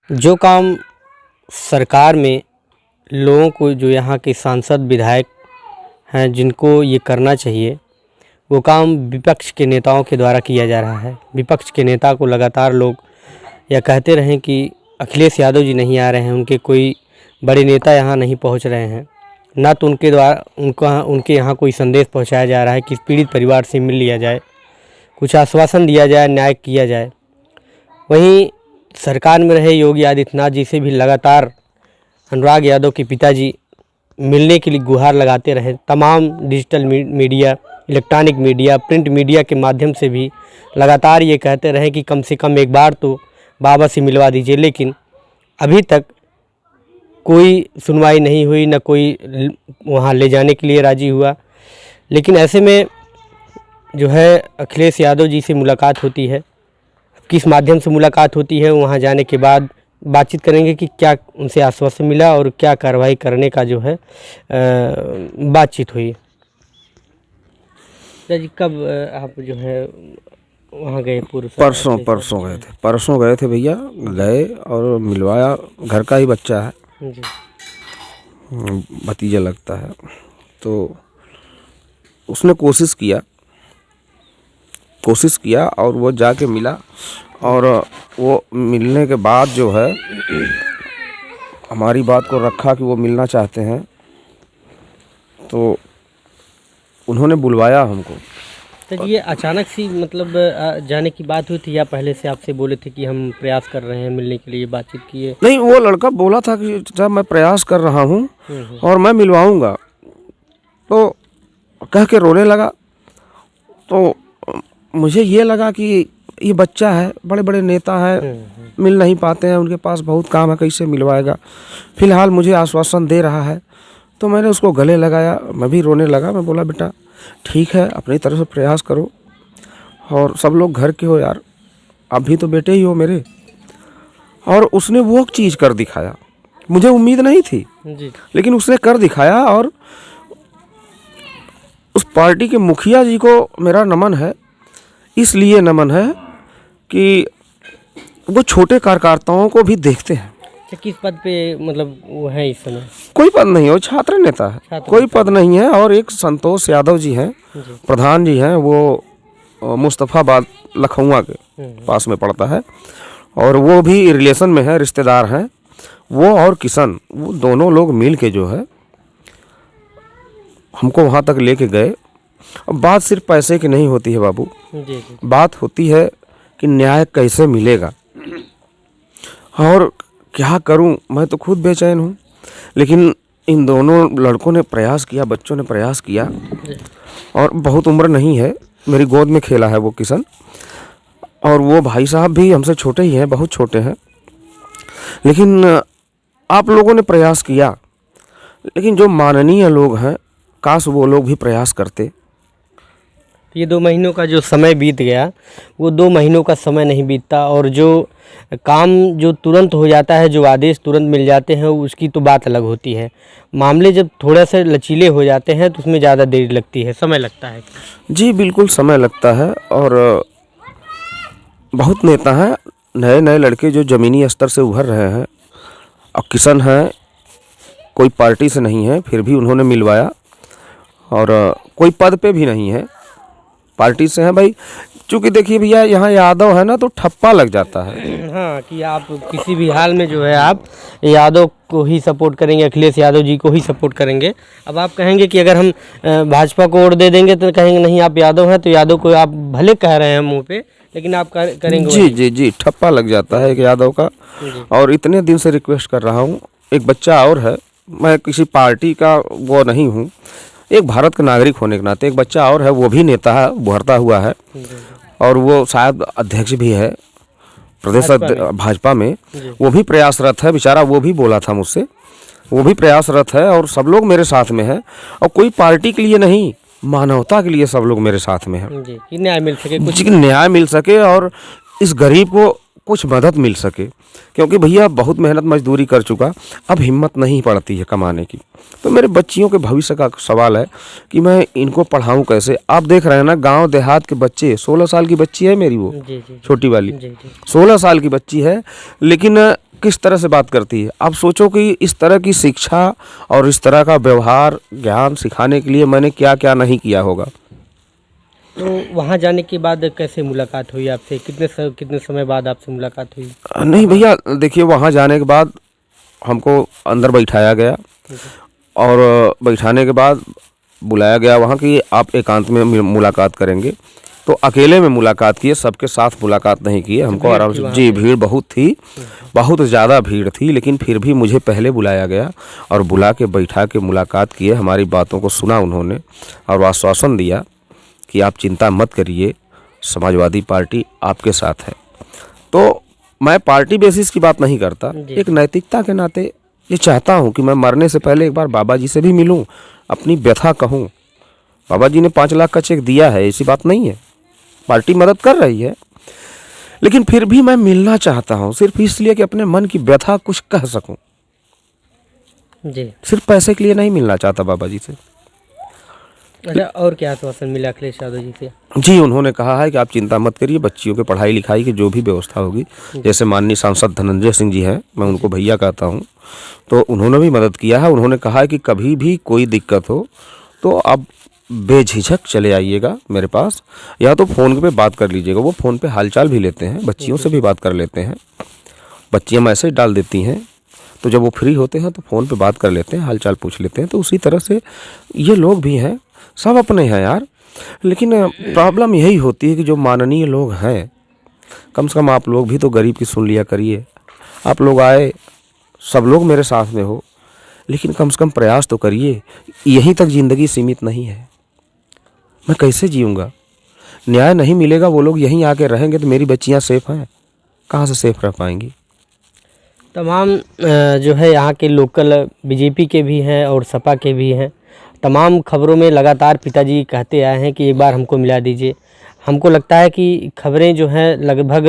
जो काम सरकार में लोगों को, जो यहाँ के सांसद विधायक हैं जिनको ये करना चाहिए, वो काम विपक्ष के नेताओं के द्वारा किया जा रहा है। विपक्ष के नेता को लगातार लोग यह कहते रहें कि अखिलेश यादव जी नहीं आ रहे हैं, उनके कोई बड़े नेता यहाँ नहीं पहुँच रहे हैं, ना तो उनके द्वारा उनके यहाँ कोई संदेश पहुँचाया जा रहा है कि पीड़ित परिवार से मिल लिया जाए, कुछ आश्वासन दिया जाए, न्याय किया जाए। वहीं सरकार में रहे योगी आदित्यनाथ जी से भी लगातार अनुराग यादव के पिताजी मिलने के लिए गुहार लगाते रहे। तमाम digital media, electronic media, print media के माध्यम से भी लगातार ये कहते रहे कि कम से कम एक बार तो बाबा से मिलवा दीजिए, लेकिन अभी तक कोई सुनवाई नहीं हुई, न कोई वहाँ ले जाने के लिए राजी हुआ। लेकिन ऐसे में जो है अखिलेश यादव जी से मुलाकात होती है। किस माध्यम से मुलाकात होती है, वहाँ जाने के बाद बातचीत करेंगे कि क्या उनसे आश्वासन मिला और क्या कार्रवाई करने का जो है बातचीत हुई। जी कब आप जो है वहाँ गए? परसों गए थे। परसों गए थे भैया, गए और मिलवाया। घर का ही बच्चा है जी, भतीजा लगता है। तो उसने कोशिश किया और वो जाके मिला, और वो मिलने के बाद जो है हमारी बात को रखा कि वो मिलना चाहते हैं, तो उन्होंने बुलवाया हमको। तो ये अचानक सी मतलब जाने की बात हुई थी या पहले से आपसे बोले थे कि हम प्रयास कर रहे हैं मिलने के लिए, बातचीत किए? नहीं, वो लड़का बोला था कि जब मैं प्रयास कर रहा हूँ और मैं मिलवाऊंगा, तो कह के रोने लगा। तो मुझे ये लगा कि ये बच्चा है, बड़े बड़े नेता हैं, मिल नहीं पाते हैं, उनके पास बहुत काम है, कैसे मिलवाएगा। फिलहाल मुझे आश्वासन दे रहा है, तो मैंने उसको गले लगाया। मैं भी रोने लगा। मैं बोला बेटा ठीक है, अपनी तरफ से प्रयास करो, और सब लोग घर के हो यार, आप भी तो बेटे ही हो मेरे। और उसने वो चीज़ कर दिखाया, मुझे उम्मीद नहीं थी जी, लेकिन उसने कर दिखाया। और उस पार्टी के मुखिया जी को मेरा नमन है, इसलिए नमन है कि वो छोटे कार्यकर्ताओं को भी देखते हैं। किस पद पे मतलब वो है इस समय? कोई पद नहीं है, वो छात्र नेता है, कोई पद नहीं है। और एक संतोष यादव जी हैं, प्रधान जी हैं, वो मुस्तफ़ाबाद लखनऊ के पास में पड़ता है, और वो भी रिलेशन में है, रिश्तेदार हैं वो। और किशन, वो दोनों लोग मिल के जो है हमको वहाँ तक लेके गए। अब बात सिर्फ पैसे की नहीं होती है बाबू, बात होती है कि न्याय कैसे मिलेगा। और क्या करूं, मैं तो खुद बेचैन हूं। लेकिन इन दोनों लड़कों ने प्रयास किया, बच्चों ने प्रयास किया, और बहुत उम्र नहीं है, मेरी गोद में खेला है वो किशन। और वो भाई साहब भी हमसे छोटे ही हैं, बहुत छोटे हैं। लेकिन आप लोगों ने प्रयास किया, लेकिन जो माननीय लोग हैं, काश वो लोग भी प्रयास करते। ये 2 महीनों का जो समय बीत गया, वो 2 महीनों का समय नहीं बीतता, और जो काम जो तुरंत हो जाता है, जो आदेश तुरंत मिल जाते हैं, उसकी तो बात अलग होती है। मामले जब थोड़ा सा लचीले हो जाते हैं तो उसमें ज़्यादा देर लगती है, समय लगता है। जी बिल्कुल समय लगता है। और बहुत नेता हैं, नए नए लड़के जो ज़मीनी स्तर से उभर रहे हैं। और किशन है, कोई पार्टी से नहीं है, फिर भी उन्होंने मिलवाया। और कोई पद पे भी नहीं है, पार्टी से है भाई। चूँकि देखिए भैया, यहाँ यादव है ना, तो ठप्पा लग जाता है। हाँ, कि आप किसी भी हाल में जो है आप यादव को ही सपोर्ट करेंगे, अखिलेश यादव जी को ही सपोर्ट करेंगे। अब आप कहेंगे कि अगर हम भाजपा को वोट दे देंगे तो कहेंगे नहीं आप यादव हैं, तो यादव को आप भले कह रहे हैं मुंह पे, लेकिन आप करेंगे। जी जी जी, ठप्पा लग जाता है एक यादव का। और इतने दिन से रिक्वेस्ट कर रहा हूँ, एक बच्चा और है, मैं किसी पार्टी का वो नहीं हूँ, एक भारत का नागरिक होने के नाते एक बच्चा और है, वो भी नेता है, उभरता हुआ है, और वो शायद अध्यक्ष भी है प्रदेश भाजपा में। वो भी प्रयासरत है बेचारा, वो भी बोला था मुझसे, वो भी प्रयासरत है। और सब लोग मेरे साथ में है, और कोई पार्टी के लिए नहीं, मानवता के लिए सब लोग मेरे साथ में है, कि न्याय मिल सके, कुछ न्याय मिल सके और इस गरीब को कुछ मदद मिल सके। क्योंकि भैया बहुत मेहनत मजदूरी कर चुका, अब हिम्मत नहीं पड़ती है कमाने की। तो मेरे बच्चियों के भविष्य का सवाल है कि मैं इनको पढ़ाऊं कैसे। आप देख रहे हैं ना, गांव देहात के बच्चे, 16 साल की बच्ची है मेरी, वो छोटी वाली 16 साल की बच्ची है, लेकिन किस तरह से बात करती है। आप सोचो कि इस तरह की शिक्षा और इस तरह का व्यवहार ज्ञान सिखाने के लिए मैंने क्या क्या नहीं किया होगा। तो वहाँ जाने के बाद कैसे मुलाकात हुई आपसे? कितने समय बाद आपसे मुलाकात हुई? नहीं भैया, देखिए वहाँ जाने के बाद हमको अंदर बैठाया गया और बैठाने के बाद बुलाया गया वहाँ कि आप एकांत में मुलाकात करेंगे। तो अकेले में मुलाकात किए, सबके साथ मुलाकात नहीं किए। हमको आराम से, जी भीड़ बहुत थी, बहुत ज़्यादा भीड़ थी, लेकिन फिर भी मुझे पहले बुलाया गया और बुला के बैठा के मुलाकात किए। हमारी बातों को सुना उन्होंने और आश्वासन दिया कि आप चिंता मत करिए, समाजवादी पार्टी आपके साथ है। तो मैं पार्टी बेसिस की बात नहीं करता, एक नैतिकता के नाते ये चाहता हूँ कि मैं मरने से पहले एक बार बाबा जी से भी मिलूँ, अपनी व्यथा कहूँ। बाबा जी ने 5 लाख का चेक दिया है, ऐसी बात नहीं है, पार्टी मदद कर रही है, लेकिन फिर भी मैं मिलना चाहता हूँ, सिर्फ इसलिए कि अपने मन की व्यथा कुछ कह सकूँ। जी, सिर्फ पैसे के लिए नहीं मिलना चाहता बाबा जी से। अच्छा, और क्या आश्वासन मिला अखिलेश यादव जी से? जी, उन्होंने कहा है कि आप चिंता मत करिए, बच्चियों के पढ़ाई लिखाई की जो भी व्यवस्था होगी, जैसे माननीय सांसद धनंजय सिंह जी हैं, मैं उनको भैया कहता हूँ, तो उन्होंने भी मदद किया है। उन्होंने कहा है कि कभी भी कोई दिक्कत हो तो आप बेझिझक चले आइएगा मेरे पास, या तो फ़ोन पे बात कर लीजिएगा। वो फ़ोन पे हालचाल भी लेते हैं, बच्चियों से भी बात कर लेते हैं, बच्चियाँ मैसेज डाल देती हैं, तो जब वो फ्री होते हैं तो फ़ोन पे बात कर लेते हैं, हालचाल पूछ लेते हैं। तो उसी तरह से ये लोग भी हैं, सब अपने हैं यार। लेकिन प्रॉब्लम यही होती है कि जो माननीय लोग हैं, कम से कम आप लोग भी तो गरीब की सुन लिया करिए। आप लोग आए, सब लोग मेरे साथ में हो, लेकिन कम से कम प्रयास तो करिए। यहीं तक ज़िंदगी सीमित नहीं है, मैं कैसे जीऊँगा? न्याय नहीं मिलेगा, वो लोग यहीं आके रहेंगे तो मेरी बच्चियाँ सेफ़ हैं, कहाँ से सेफ़ रह पाएंगी? तमाम जो है यहाँ के लोकल बीजेपी के भी हैं और सपा के भी हैं। तमाम खबरों में लगातार पिताजी कहते आए हैं कि एक बार हमको मिला दीजिए। हमको लगता है कि खबरें जो हैं लगभग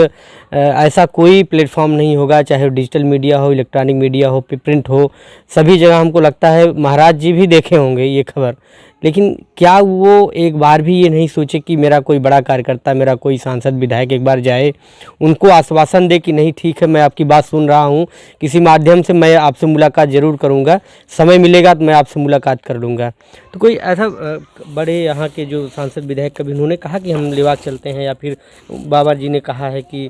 ऐसा कोई प्लेटफॉर्म नहीं होगा, चाहे वो डिजिटल मीडिया हो, इलेक्ट्रॉनिक मीडिया हो, प्रिंट हो, सभी जगह हमको लगता है महाराज जी भी देखे होंगे ये खबर। लेकिन क्या वो एक बार भी ये नहीं सोचे कि मेरा कोई बड़ा कार्यकर्ता, मेरा कोई सांसद विधायक एक बार जाए, उनको आश्वासन दे कि नहीं ठीक है, मैं आपकी बात सुन रहा हूँ, किसी माध्यम से मैं आपसे मुलाकात ज़रूर करूँगा, समय मिलेगा तो मैं आपसे मुलाकात कर लूँगा। तो कोई ऐसा बड़े यहाँ के जो सांसद विधायक कभी उन्होंने कहा कि हम लिबास चलते हैं, या फिर बाबा जी ने कहा है कि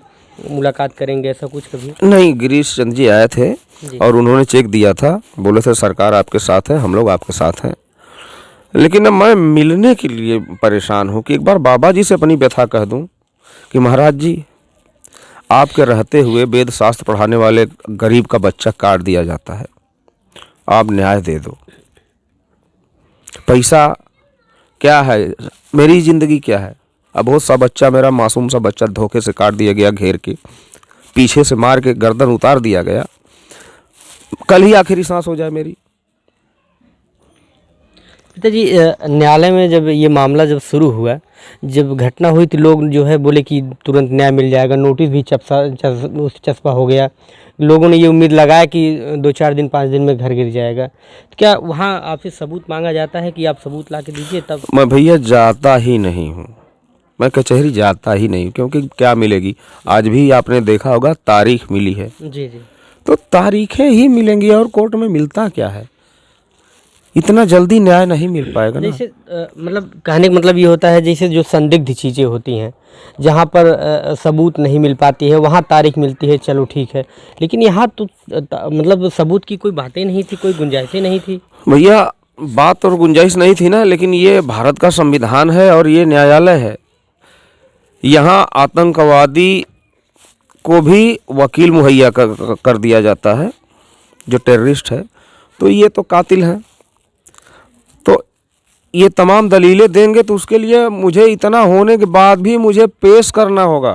मुलाकात करेंगे, ऐसा कुछ कभी? नहीं, गिरीश चंद जी आए थे और उन्होंने चेक दिया था, बोले थे सरकार आपके साथ है, हम लोग आपके साथ हैं। लेकिन अब मैं मिलने के लिए परेशान हूँ कि एक बार बाबा जी से अपनी व्यथा कह दूँ कि महाराज जी, आपके रहते हुए वेद शास्त्र पढ़ाने वाले गरीब का बच्चा काट दिया जाता है, आप न्याय दे दो। पैसा क्या है, मेरी ज़िंदगी क्या है? अब बहुत सा बच्चा, मेरा मासूम सा बच्चा धोखे से काट दिया गया, घेर के पीछे से मार के गर्दन उतार दिया गया, कल ही आखिरी सांस हो जाए मेरी। पिताजी, न्यायालय में जब ये मामला जब शुरू हुआ, जब घटना हुई तो लोग जो है बोले कि तुरंत न्याय मिल जाएगा, नोटिस भी चस्पा हो गया, लोगों ने ये उम्मीद लगाया कि 2-4 दिन 5 दिन में घर गिर जाएगा। तो क्या वहाँ आपसे सबूत मांगा जाता है कि आप सबूत ला के दीजिए तब? मैं भैया जाता ही नहीं हूँ, मैं कचहरी जाता ही नहीं, क्योंकि क्या मिलेगी? आज भी आपने देखा होगा तारीख मिली है, जी जी, तो तारीखें ही मिलेंगी और कोर्ट में मिलता क्या है? इतना जल्दी न्याय नहीं मिल पाएगा ना। जैसे मतलब कहने का मतलब ये होता है, जैसे जो संदिग्ध चीज़ें होती हैं, जहाँ पर सबूत नहीं मिल पाती है, वहाँ तारीख मिलती है, चलो ठीक है। लेकिन यहाँ तो मतलब सबूत की कोई बातें नहीं थी, कोई गुंजाइशें नहीं थी। भैया, बात और गुंजाइश नहीं थी ना, लेकिन ये भारत का संविधान है और ये न्यायालय है। यहाँ आतंकवादी को भी वकील मुहैया कर दिया जाता है, जो टेररिस्ट है, तो ये तो कातिल हैं। तो ये तमाम दलीलें देंगे तो उसके लिए मुझे इतना होने के बाद भी मुझे पेश करना होगा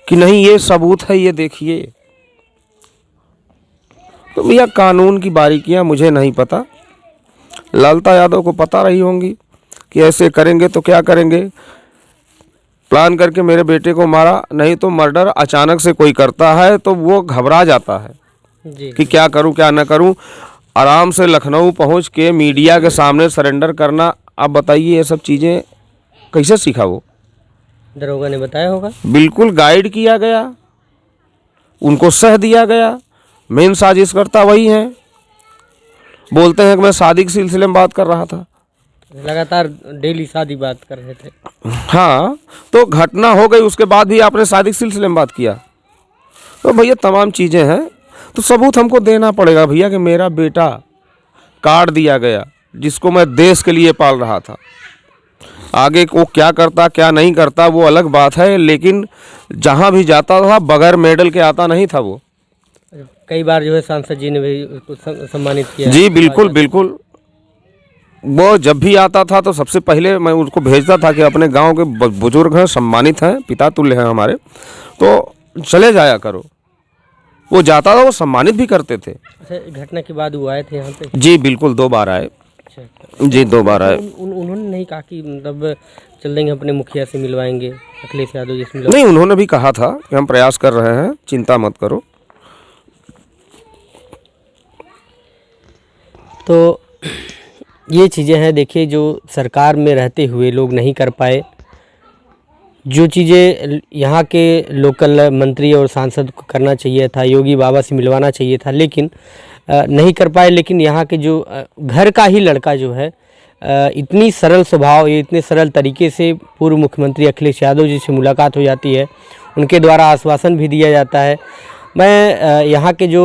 कि नहीं ये सबूत है, ये देखिए। तो भैया कानून की बारीकियां मुझे नहीं पता, ललता यादव को पता रही होंगी कि ऐसे करेंगे तो क्या करेंगे। प्लान करके मेरे बेटे को मारा, नहीं तो मर्डर अचानक से कोई करता है तो वो घबरा जाता है जी। कि क्या करूं क्या ना करूं। आराम से लखनऊ पहुंच के मीडिया के सामने सरेंडर करना, आप बताइए ये सब चीज़ें कैसे सीखा? वो दरोगा ने बताया होगा। बिल्कुल गाइड किया गया, उनको सह दिया गया। मेन साजिशकर्ता वही हैं। बोलते हैं कि मैं शादी के सिलसिले में बात कर रहा था। लगातार डेली शादी बात कर रहे थे। हाँ, तो घटना हो गई, उसके बाद भी आपने शादी के सिलसिले में बात किया। तो भैया तमाम चीज़ें हैं, तो सबूत हमको देना पड़ेगा भैया कि मेरा बेटा काट दिया गया, जिसको मैं देश के लिए पाल रहा था। आगे वो क्या करता क्या नहीं करता वो अलग बात है, लेकिन जहाँ भी जाता था बगैर मेडल के आता नहीं था वो। कई बार जो है सांसद जी ने भी उसको सम्मानित किया। जी बिल्कुल बिल्कुल। वो जब भी आता था तो सबसे पहले मैं उसको भेजता था कि अपने गांव के बुजुर्ग हैं, सम्मानित हैं, पिता तुल्य हैं हमारे, तो चले जाया करो। वो जाता था, वो सम्मानित भी करते थे। अच्छा, घटना के बाद वो आए थे यहाँ पे? जी बिल्कुल, 2 बार आए। अच्छा, जी 2 बार आए। उन्होंने नहीं कहा कि मतलब चल देंगे अपने मुखिया से मिलवाएंगे, अखिलेश यादव जी से नहीं, उन्होंने भी कहा था कि हम प्रयास कर रहे हैं, चिंता मत करो। तो ये चीज़ें हैं, देखिए, जो सरकार में रहते हुए लोग नहीं कर पाए, जो चीज़ें यहाँ के लोकल मंत्री और सांसद को करना चाहिए था, योगी बाबा से मिलवाना चाहिए था, लेकिन नहीं कर पाए। लेकिन यहाँ के जो घर का ही लड़का जो है, इतनी सरल स्वभाव, ये इतने सरल तरीके से पूर्व मुख्यमंत्री अखिलेश यादव जी से मुलाकात हो जाती है, उनके द्वारा आश्वासन भी दिया जाता है। मैं यहाँ के जो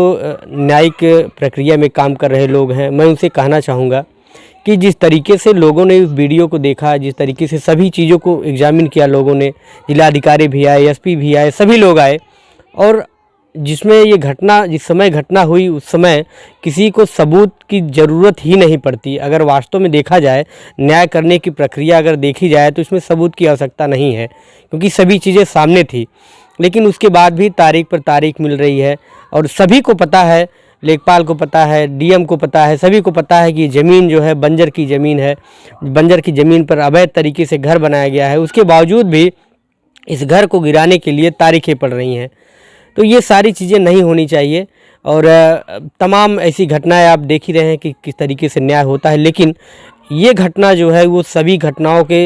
न्यायिक प्रक्रिया में काम कर रहे लोग हैं, मैं उनसे कहना चाहूँगा कि जिस तरीके से लोगों ने इस वीडियो को देखा, जिस तरीके से सभी चीज़ों को एग्जामिन किया लोगों ने, जिलाधिकारी भी आए, एसपी भी आए, सभी लोग आए, और जिसमें ये घटना, जिस समय घटना हुई उस समय किसी को सबूत की ज़रूरत ही नहीं पड़ती। अगर वास्तव में देखा जाए, न्याय करने की प्रक्रिया अगर देखी जाए तो इसमें सबूत की आवश्यकता नहीं है, क्योंकि सभी चीज़ें सामने थी। लेकिन उसके बाद भी तारीख पर तारीख मिल रही है, और सभी को पता है, लेखपाल को पता है, डीएम को पता है, सभी को पता है कि ज़मीन जो है बंजर की ज़मीन है। बंजर की ज़मीन पर अवैध तरीके से घर बनाया गया है। उसके बावजूद भी इस घर को गिराने के लिए तारीखें पड़ रही हैं। तो ये सारी चीज़ें नहीं होनी चाहिए, और तमाम ऐसी घटनाएं आप देख ही रहे हैं कि किस तरीके से न्याय होता है। लेकिन ये घटना जो है वो सभी घटनाओं के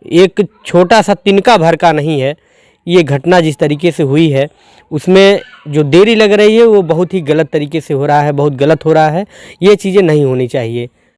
एक छोटा सा तिनका भर का नहीं है। ये घटना जिस तरीके से हुई है उसमें जो देरी लग रही है वो बहुत ही गलत तरीके से हो रहा है, बहुत गलत हो रहा है। ये चीज़ें नहीं होनी चाहिए।